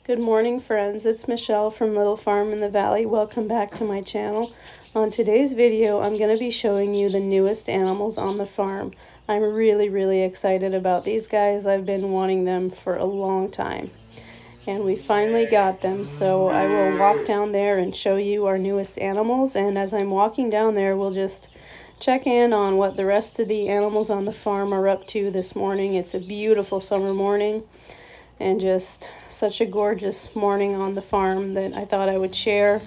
Good morning, friends. It's Michelle from Little Farm in the Valley. Welcome back to my channel. On today's video, I'm going to be showing you the newest animals on the farm. I'm really excited about these guys. I've been wanting them for a long time. And we finally got them, so I will walk down there and show you our newest animals. And as I'm walking down there, we'll just check in on what the rest of the animals on the farm are up to this morning. It's a beautiful summer morning and just such a gorgeous morning on the farm that I thought I would share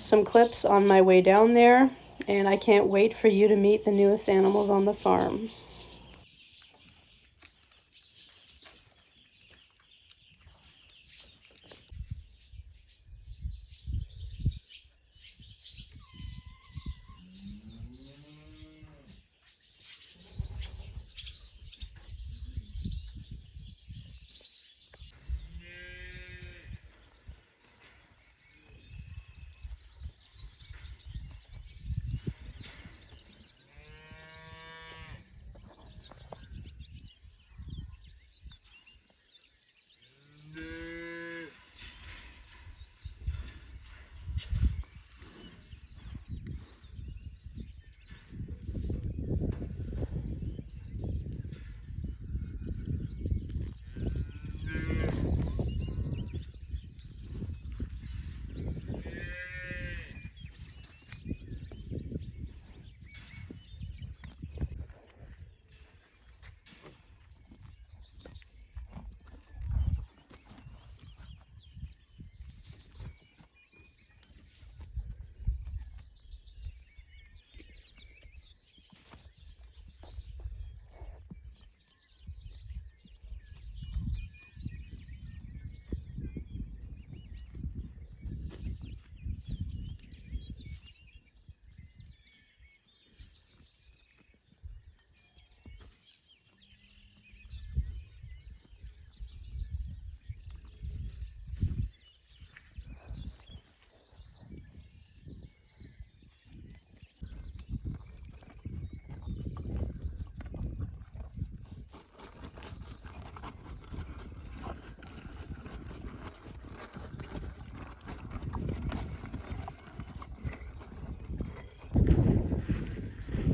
some clips on my way down there, and I can't wait for you to meet the newest animals on the farm.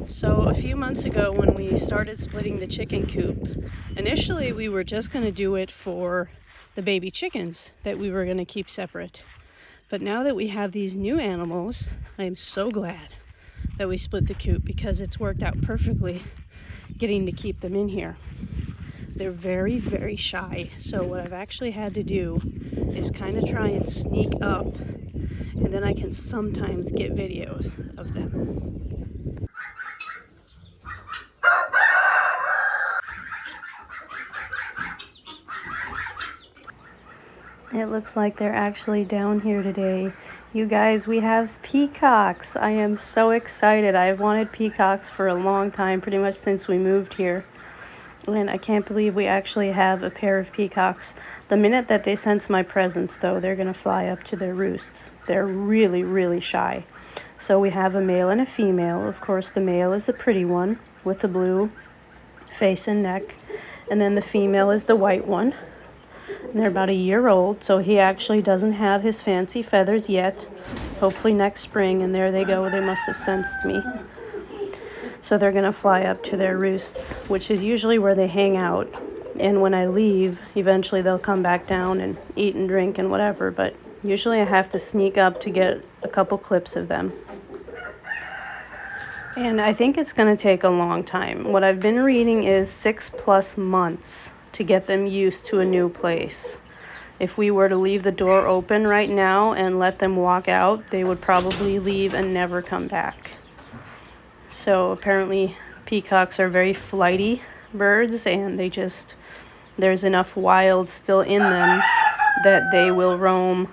So a few months ago when we started splitting the chicken coop, initially we were just going to do it for the baby chickens that we were going to keep separate. But now that we have these new animals, I am so glad that we split the coop because it's worked out perfectly getting to keep them in here. They're very shy, so what I've actually had to do is kind of try and sneak up, and then I can sometimes get videos of them. It looks like they're actually down here today. You guys, we have peacocks. I am so excited. I've wanted peacocks for a long time, pretty much since we moved here. And I can't believe we actually have a pair of peacocks. The minute that they sense my presence, though, they're going to fly up to their roosts. They're really shy. So we have a male and a female. Of course, the male is the pretty one with the blue face and neck. And then the female is the white one. They're about a year old, so he actually doesn't have his fancy feathers yet. Hopefully next spring, and there they go. They must have sensed me. So they're going to fly up to their roosts, which is usually where they hang out. And when I leave, eventually they'll come back down and eat and drink and whatever, but usually I have to sneak up to get a couple clips of them. And I think it's going to take a long time. What I've been reading is 6+ months to get them used to a new place. If we were to leave the door open right now and let them walk out, they would probably leave and never come back. So apparently peacocks are very flighty birds, and there's enough wild still in them that they will roam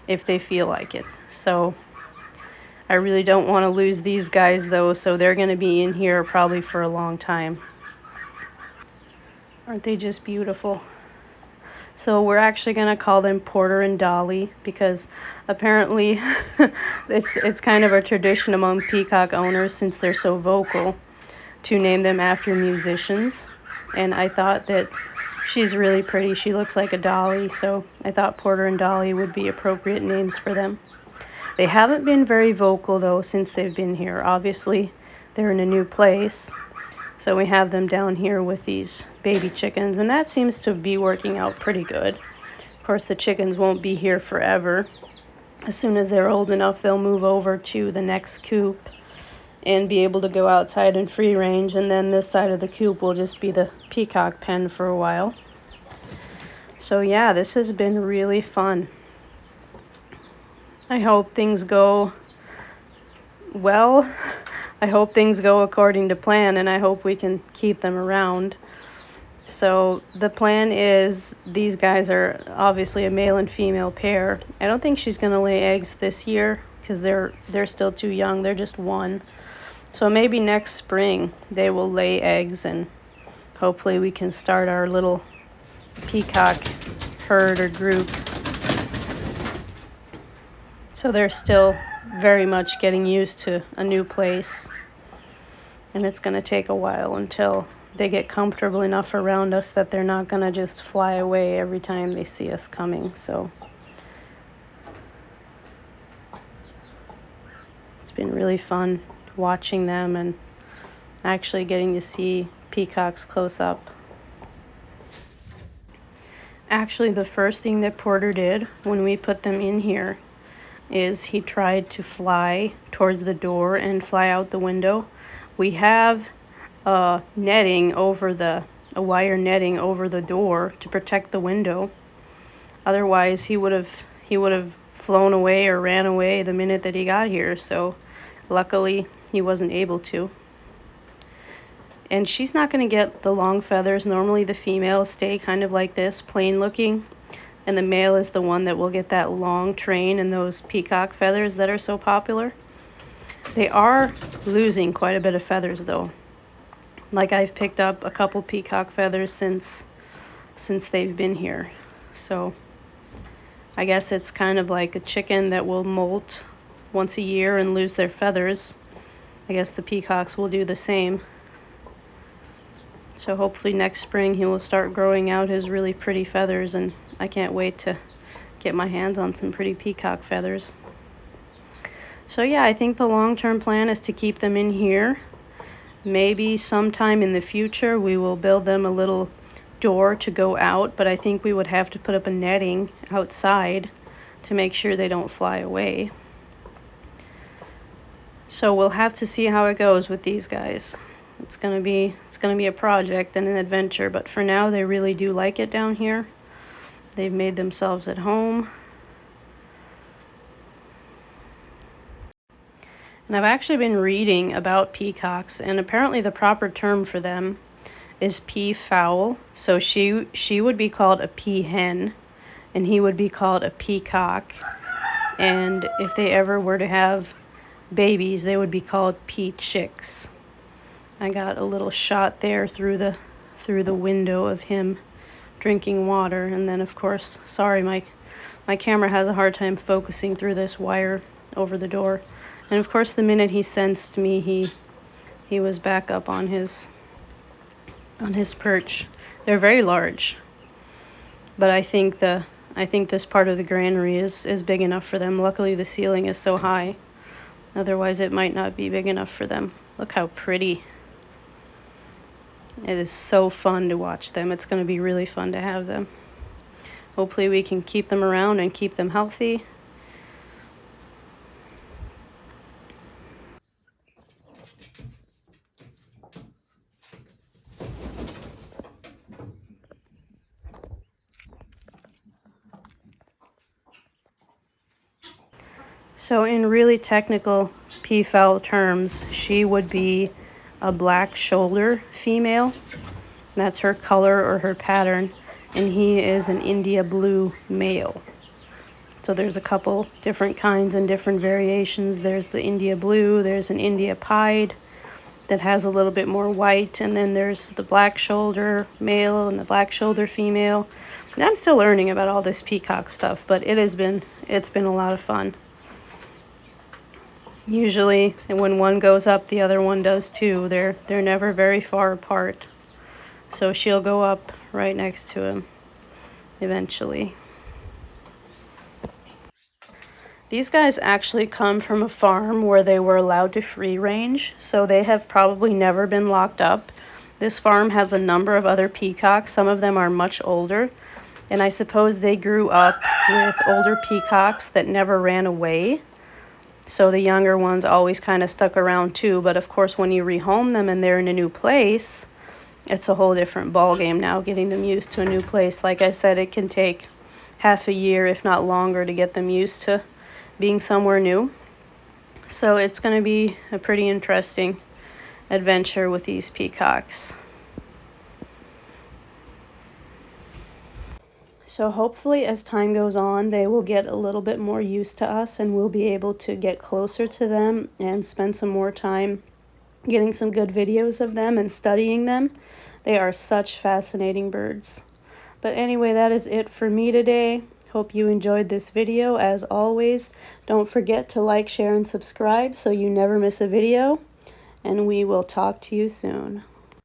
if they feel like it. So I really don't want to lose these guys though, so they're going to be in here probably for a long time. Aren't they just beautiful? So we're actually going to call them Porter and Dolly because apparently it's kind of a tradition among peacock owners, since they're so vocal, to name them after musicians. And I thought that She's really pretty. She looks like a dolly, so I thought Porter and Dolly would be appropriate names for them. They haven't been very vocal, though, since they've been here. Obviously, they're in a new place, so we have them down here with these baby chickens, and that seems to be working out pretty good. Of course, the chickens won't be here forever. As soon as they're old enough, they'll move over to the next coop and be able to go outside in free range, and then this side of the coop will just be the peacock pen for a while. So yeah, this has been really fun. I hope things go well. I hope things go according to plan, and I hope we can keep them around. So the plan is, these guys are obviously a male and female pair. I don't think she's going to lay eggs this year because they're still too young. They're just one. So maybe next spring they will lay eggs, and hopefully we can start our little peacock herd or group. So they're still very much getting used to a new place, and it's going to take a while until they get comfortable enough around us that they're not going to just fly away every time they see us coming. So it's been really fun watching them and actually getting to see peacocks close up. Actually, the first thing that Porter did when we put them in here is he tried to fly towards the door and fly out the window. We have a wire netting over the door to protect the window. Otherwise, he would have flown away or ran away the minute that he got here. So luckily, he wasn't able to. And she's not going to get the long feathers. Normally, the females stay kind of like this, plain looking, and the male is the one that will get that long train and those peacock feathers that are so popular. They are losing quite a bit of feathers, though. Like, I've picked up a couple peacock feathers since they've been here. So I guess it's kind of like a chicken that will molt once a year and lose their feathers. I guess the peacocks will do the same. So hopefully next spring he will start growing out his really pretty feathers, and I can't wait to get my hands on some pretty peacock feathers. So yeah, I think the long-term plan is to keep them in here. Maybe sometime in the future we will build them a little door to go out, but I think we would have to put up a netting outside to make sure they don't fly away. So we'll have to see how it goes with these guys. It's gonna be a project and an adventure, but for now they really do like it down here. They've made themselves at home. And I've actually been reading about peacocks, and apparently the proper term for them is peafowl. So she would be called a peahen, and he would be called a peacock. And if they ever were to have babies, they would be called pea chicks. I got a little shot there through the window of him drinking water, and then of course, sorry, my camera has a hard time focusing through this wire over the door. And of course, the minute he sensed me, he was back up on his perch. They're very large, but I think this part of the granary is big enough for them. Luckily, the ceiling is so high. Otherwise, it might not be big enough for them. Look how pretty. It is so fun to watch them. It's going to be really fun to have them. Hopefully we can keep them around and keep them healthy. So in really technical peafowl terms, she would be a black shoulder female. That's her color or her pattern. And he is an India blue male. So there's a couple different kinds and different variations. There's the India blue, there's an India pied that has a little bit more white, and then there's the black shoulder male and the black shoulder female. And I'm still learning about all this peacock stuff, but it's been a lot of fun. Usually when one goes up, the other one does too. They're never very far apart. So she'll go up right next to him eventually. These guys actually come from a farm where they were allowed to free range, so they have probably never been locked up. This farm has a number of other peacocks. Some of them are much older, and I suppose they grew up with older peacocks that never ran away. So the younger ones always kind of stuck around too, but of course when you rehome them and they're in a new place, it's a whole different ball game now, getting them used to a new place. Like I said, it can take half a year, if not longer, to get them used to being somewhere new. So it's going to be a pretty interesting adventure with these peacocks. So hopefully as time goes on, they will get a little bit more used to us and we'll be able to get closer to them and spend some more time getting some good videos of them and studying them. They are such fascinating birds. But anyway, that is it for me today. Hope you enjoyed this video. As always, don't forget to like, share, and subscribe so you never miss a video. And we will talk to you soon.